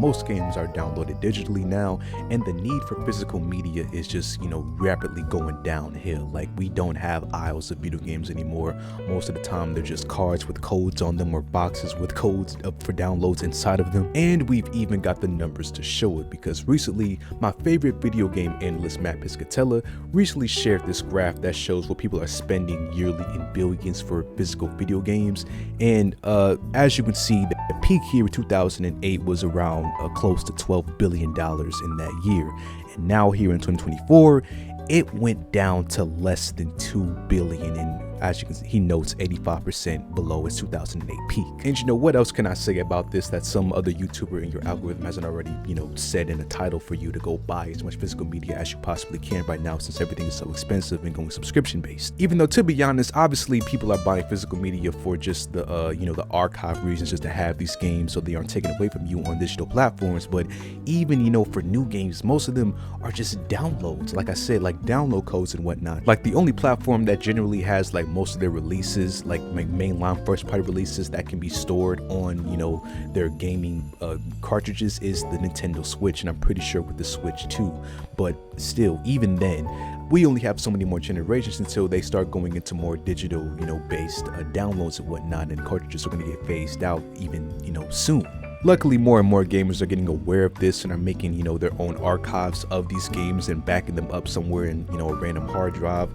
most games are downloaded digitally now, and the need for physical media is just, rapidly going downhill. Like, we don't have aisles of video games anymore. Most of the time they're just cards with codes on them or boxes with codes up for downloads inside of them. And we've even got the numbers to show it, because recently my favorite video game analyst Matt Piscatella recently shared this graph that shows what people are spending yearly in billions for physical video games. And as you can see, the peak here in 2008 was around close to $12 billion in that year. And now here in 2024, it went down to less than $2 billion, and as you can see, he notes 85% below its 2008 peak. And what else can I say about this that some other YouTuber in your algorithm hasn't already, said in the title for you to go buy as much physical media as you possibly can right now, since everything is so expensive and going subscription based. Even though, to be honest, obviously people are buying physical media for just the the archive reasons, just to have these games so they aren't taken away from you on digital platforms. But even for new games, most of them are just downloads, like I said, like download codes and whatnot. Like, the only platform that generally has like most of their releases, like mainline first party releases that can be stored on their gaming cartridges, is the Nintendo Switch, and I'm pretty sure with the Switch too. But still, even then, we only have so many more generations until they start going into more digital based downloads and whatnot, and cartridges are going to get phased out even soon. Luckily, more and more gamers are getting aware of this and are making, their own archives of these games and backing them up somewhere in, a random hard drive.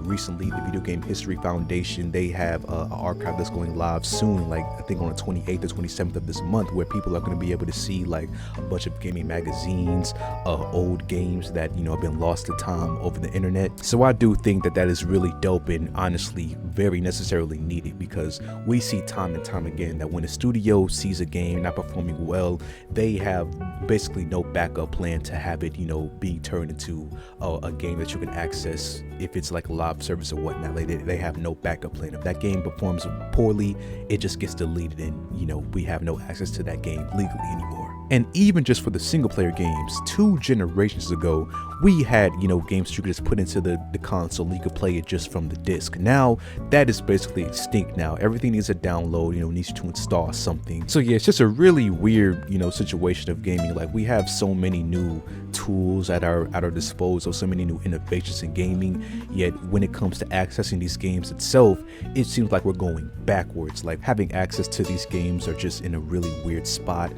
Recently, the Video Game History Foundation, they have an archive that's going live soon, like I think on the 28th or 27th of this month, where people are going to be able to see like a bunch of gaming magazines, old games that, have been lost to time over the internet. So I do think that is really dope and honestly very necessarily needed, because we see time and time again that when a studio sees a game not performing well, they have basically no backup plan to have it being turned into a game that you can access if it's like a live service or whatnot. They have no backup plan. If that game performs poorly, it just gets deleted, and we have no access to that game legally anymore. And even just for the single player games, 2 generations ago, we had, games that you could just put into the console and you could play it just from the disc. Now, that is basically extinct now. Everything needs a download, needs to install something. So yeah, it's just a really weird, situation of gaming. Like, we have so many new tools at our disposal, so many new innovations in gaming, yet when it comes to accessing these games itself, it seems like we're going backwards. Like, having access to these games are just in a really weird spot.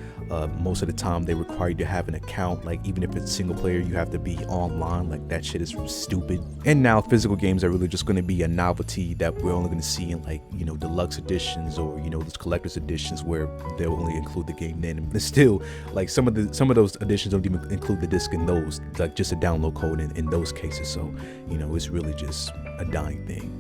Most of the time they require you to have an account. Like, even if it's single player, you have to be online. Like, that shit is stupid. And now physical games are really just going to be a novelty that we're only going to see in like deluxe editions or those collector's editions where they'll only include the game then. And still, like, some of those editions don't even include the disc in those, like just a download code in those cases. So it's really just a dying thing.